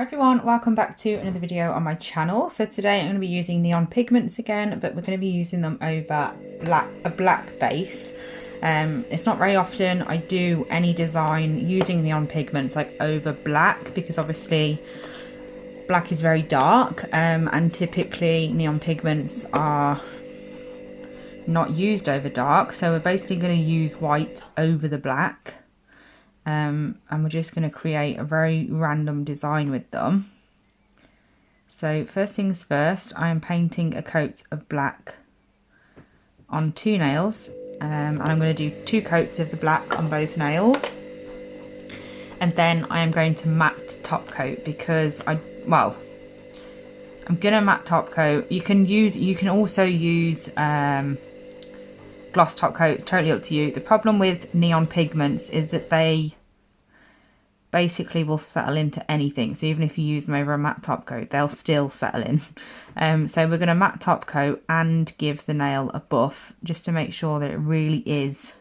everyone, welcome back to another video on my channel. So today I'm going to be using neon pigments again, but we're going to be using them over a black base. It's not very often I do any design using neon pigments like over black, because obviously black is very dark, and typically neon pigments are not used over dark. So we're basically going to use white over the black. And we're just going to create a very random design with them. So first things first, I am painting a coat of black on two nails, and I'm going to do 2 coats of the black on both nails, and then I am going to matte top coat because I'm going to matte top coat. You can also use gloss top coat, it's totally up to you. The problem with neon pigments is that they basically will settle into anything. So even if you use them over a matte top coat, they'll still settle in. So we're going to matte top coat and give the nail a buff just to make sure that it really is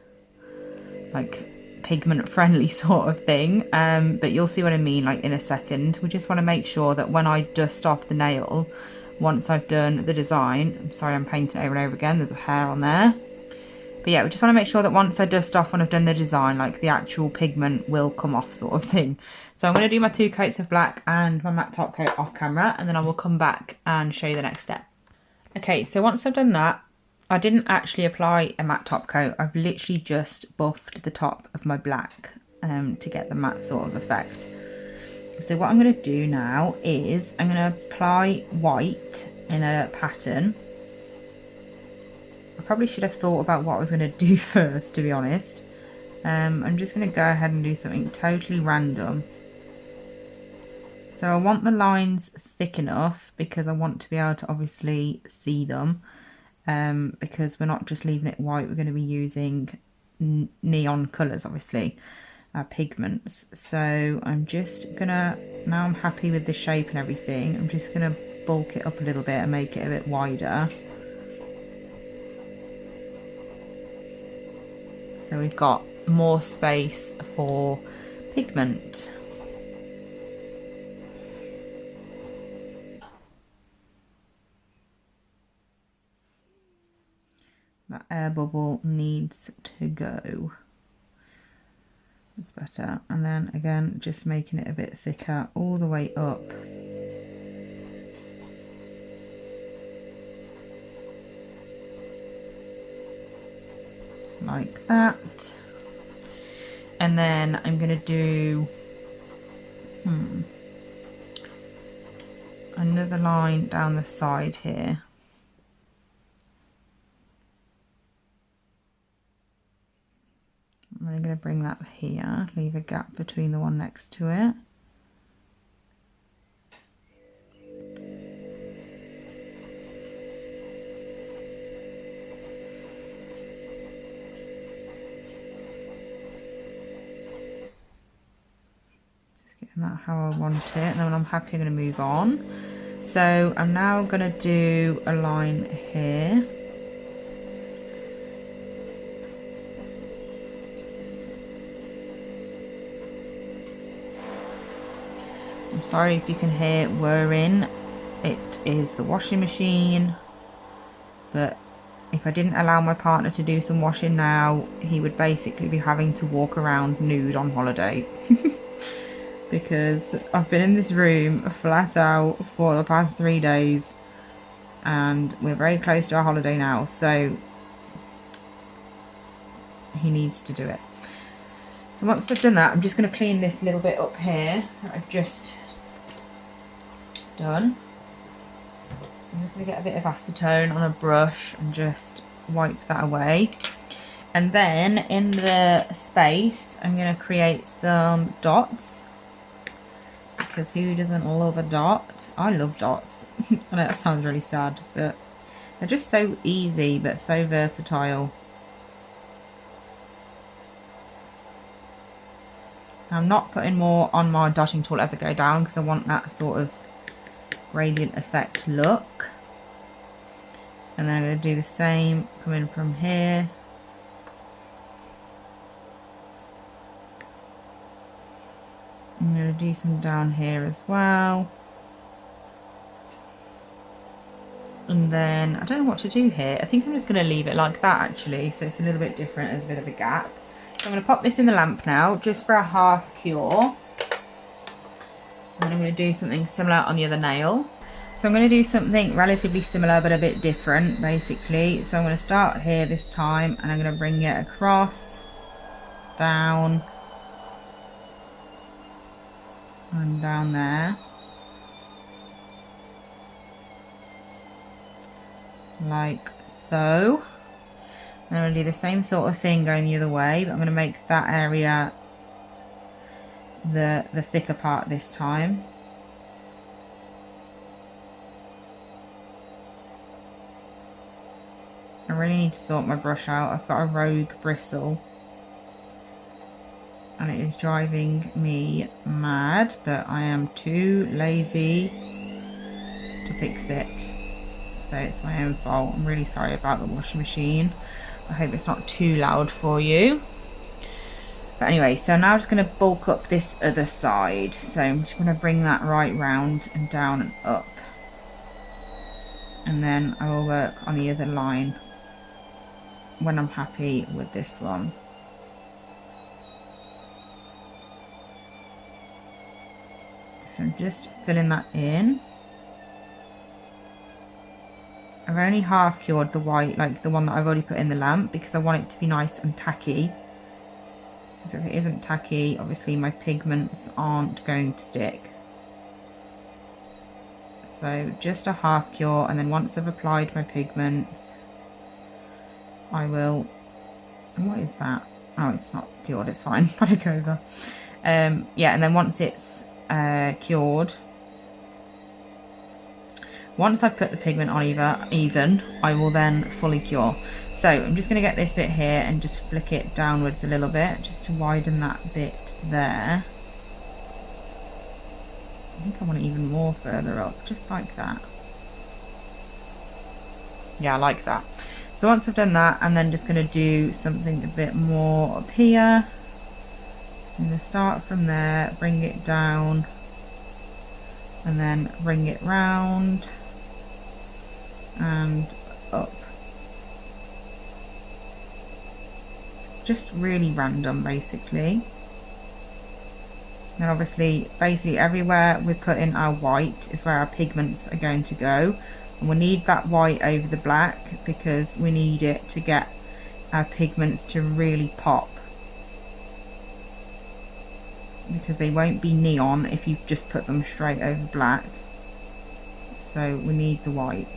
like pigment friendly sort of thing. But you'll see what I mean like in a second. We just want to make sure that when I dust off the nail, once I've done the design, I'm sorry I'm painting over and over again, there's a hair on there. But yeah, we just want to make sure that once I dust off when I've done the design, like the actual pigment will come off sort of thing. So I'm going to do my 2 coats of black and my matte top coat off camera, and then I will come back and show you the next step. Okay, so once I've done that, I didn't actually apply a matte top coat. I've literally just buffed the top of my black to get the matte sort of effect. So what I'm going to do now is I'm going to apply white in a pattern. I probably should have thought about what I was going to do first, to be honest. I'm just going to go ahead and do something totally random. So I want the lines thick enough because I want to be able to obviously see them, because we're not just leaving it white, we're going to be using neon colours, obviously, pigments. So I'm just going to, now I'm happy with the shape and everything, I'm just going to bulk it up a little bit and make it a bit wider. So we've got more space for pigment. That air bubble needs to go. That's better. And then again, just making it a bit thicker all the way up. Like that. And then I'm going to do another line down the side here. I'm going to bring that here, leave a gap between the one next to it. That how I want it, and then when I'm happy I'm going to move on. So I'm now going to do a line here. I'm sorry if you can hear whirring, it is the washing machine, but if I didn't allow my partner to do some washing now, he would basically be having to walk around nude on holiday. Because I've been in this room flat out for the past 3 days, and we're very close to our holiday now, so he needs to do it. So once I've done that, I'm just going to clean this little bit up here that I've just done. So I'm just going to get a bit of acetone on a brush and just wipe that away. And then in the space, I'm going to create some dots. Because who doesn't love a dot? I love dots. I know that sounds really sad, but they're just so easy but so versatile. I'm not putting more on my dotting tool as I go down because I want that sort of gradient effect look. And then I'm going to do the same coming from here. I'm going to do some down here as well. And then I don't know what to do here. I think I'm just going to leave it like that actually, so it's a little bit different, there's a bit of a gap. So I'm going to pop this in the lamp now just for a half cure. And then I'm going to do something similar on the other nail. So I'm going to do something relatively similar but a bit different basically. So I'm going to start here this time and I'm going to bring it across, down and down there. Like so. And I'm going to do the same sort of thing going the other way, but I'm going to make that area the thicker part this time. I really need to sort my brush out. I've got a rogue bristle and it is driving me mad, but I am too lazy to fix it. So it's my own fault. I'm really sorry about the washing machine. I hope it's not too loud for you. But anyway, so now I'm just going to bulk up this other side. So I'm just going to bring that right round and down and up. And then I will work on the other line when I'm happy with this one. So I'm just filling that in. I've only half cured the white, like the one that I've already put in the lamp, because I want it to be nice and tacky. So if it isn't tacky, obviously my pigments aren't going to stick. So just a half cure, and then once I've applied my pigments, I will, what is that? Oh, it's not cured, it's fine, put it over. Yeah, and then once it's cured, once I've put the pigment on even, I will then fully cure. So I'm just going to get this bit here and just flick it downwards a little bit, just to widen that bit there. I think I want it even more further up, just like that. Yeah, I like that. So once I've done that, I'm then just going to do something a bit more up here. I'm going to start from there, bring it down, and then bring it round and up. Just really random basically. And obviously basically everywhere we put in our white is where our pigments are going to go, and we need that white over the black because we need it to get our pigments to really pop, because they won't be neon if you just put them straight over black. So we need the white.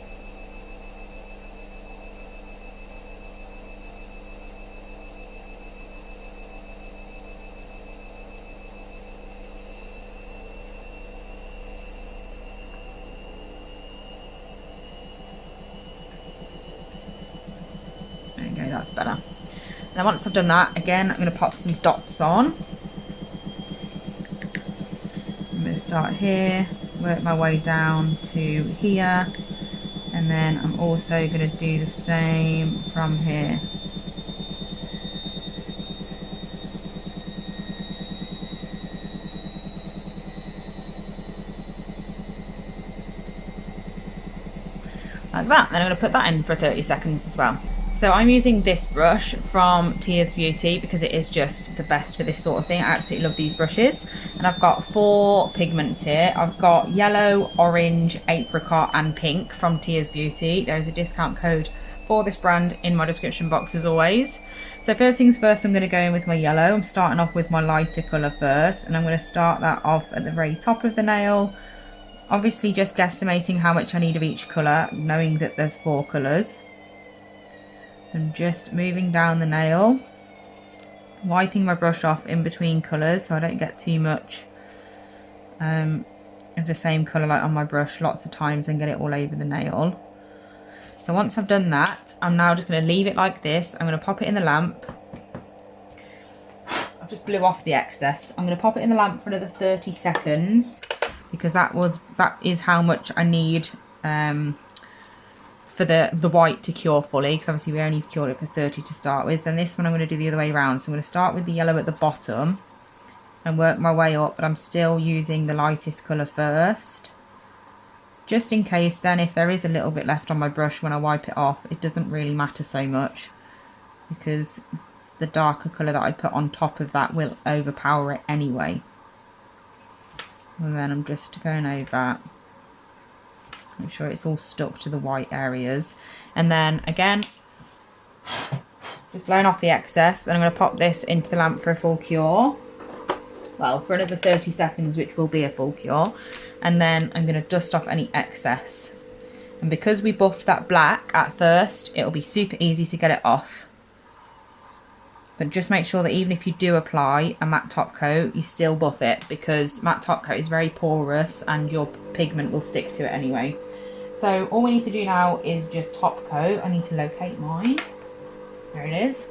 There you go, that's better. Now once I've done that, again I'm going to pop some dots on. I'm going to start here, work my way down to here, and then I'm also going to do the same from here. Like that. Then I'm going to put that in for 30 seconds as well. So I'm using this brush from Tia's Beauty because it is just the best for this sort of thing. I absolutely love these brushes. And I've got 4 pigments here. I've got yellow, orange, apricot and pink from Tia's Beauty. There is a discount code for this brand in my description box as always. So first things first, I'm going to go in with my yellow. I'm starting off with my lighter colour first, and I'm going to start that off at the very top of the nail. Obviously just guesstimating how much I need of each colour, knowing that there's 4 colours. I'm just moving down the nail, wiping my brush off in between colours so I don't get too much of the same colour like on my brush lots of times and get it all over the nail. So once I've done that, I'm now just going to leave it like this. I'm going to pop it in the lamp. I've just blew off the excess. I'm going to pop it in the lamp for another 30 seconds because that is how much I need for the white to cure fully, because obviously we only cured it for 30 to start with. And this one I'm going to do the other way around. So I'm going to start with the yellow at the bottom and work my way up, but I'm still using the lightest colour first. Just in case then, if there is a little bit left on my brush when I wipe it off, it doesn't really matter so much, because the darker colour that I put on top of that will overpower it anyway. And then I'm just going over, make sure it's all stuck to the white areas. And then again, just blowing off the excess. Then I'm going to pop this into the lamp for a full cure. Well, for another 30 seconds, which will be a full cure. And then I'm going to dust off any excess. And because we buffed that black at first, it'll be super easy to get it off. But just make sure that even if you do apply a matte top coat, you still buff it, because matte top coat is very porous and your pigment will stick to it anyway. So all we need to do now is just top coat. I need to locate mine. There it is.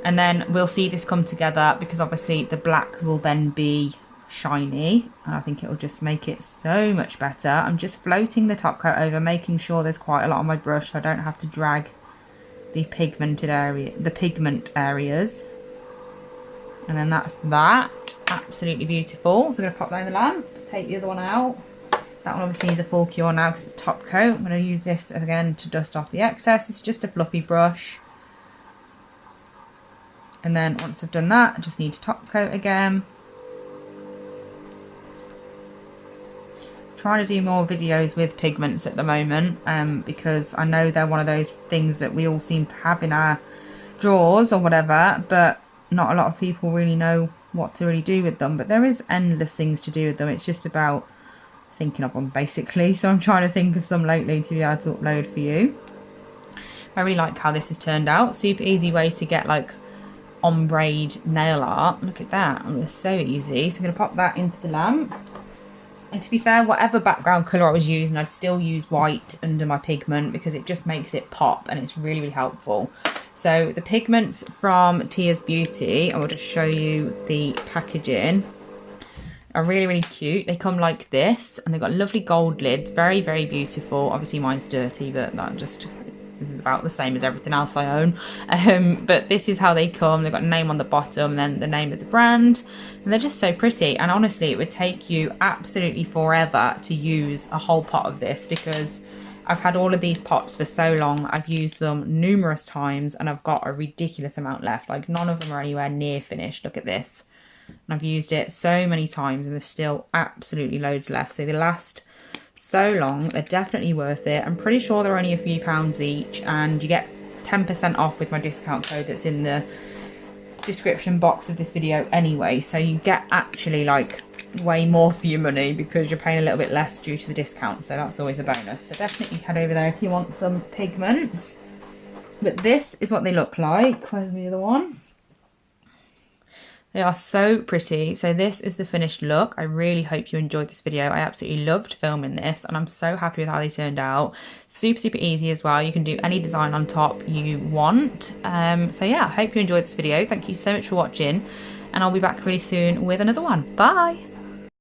And then we'll see this come together, because obviously the black will then be shiny, and I think it will just make it so much better. I'm just floating the top coat over, making sure there's quite a lot on my brush so I don't have to drag the pigmented area, the pigment areas. And then that's that. Absolutely beautiful. So I'm going to pop that in the lamp, take the other one out. That one obviously is a full cure now because it's top coat. I'm going to use this again to dust off the excess. It's just a fluffy brush. And then once I've done that, I just need to top coat again. Trying to do more videos with pigments at the moment, because I know they're one of those things that we all seem to have in our drawers or whatever, but not a lot of people really know what to really do with them. But there is endless things to do with them. It's just about thinking of them, basically. So I'm trying to think of some lately to be able to upload for you. I really like how this has turned out. Super easy way to get like ombre nail art. Look at that. It was so easy. So I'm going to pop that into the lamp. And to be fair, whatever background colour I was using, I'd still use white under my pigment, because it just makes it pop and it's really, really helpful. So the pigments from Tia's Beauty, I will just show you the packaging, are really, really cute. They come like this, and they've got lovely gold lids. Very, very beautiful. Obviously mine's dirty, but that just is about the same as everything else I own. But this is how they come. They've got a name on the bottom and then the name of the brand, and they're just so pretty. And honestly, it would take you absolutely forever to use a whole pot of this, because I've had all of these pots for so long. I've used them numerous times and I've got a ridiculous amount left. Like, none of them are anywhere near finished. Look at this. And I've used it so many times and there's still absolutely loads left. So they last so long. They're definitely worth it. I'm pretty sure they're only a few pounds each, and you get 10% off with my discount code that's in the description box of this video anyway. So you get actually like way more for your money, because you're paying a little bit less due to the discount. So that's always a bonus. So definitely head over there if you want some pigments. But this is what they look like. Where's the other one? They are so pretty. So this is the finished look. I really hope you enjoyed this video. I absolutely loved filming this, and I'm so happy with how they turned out. Super, super easy as well. You can do any design on top you want. So yeah, I hope you enjoyed this video. Thank you so much for watching, and I'll be back really soon with another one. Bye.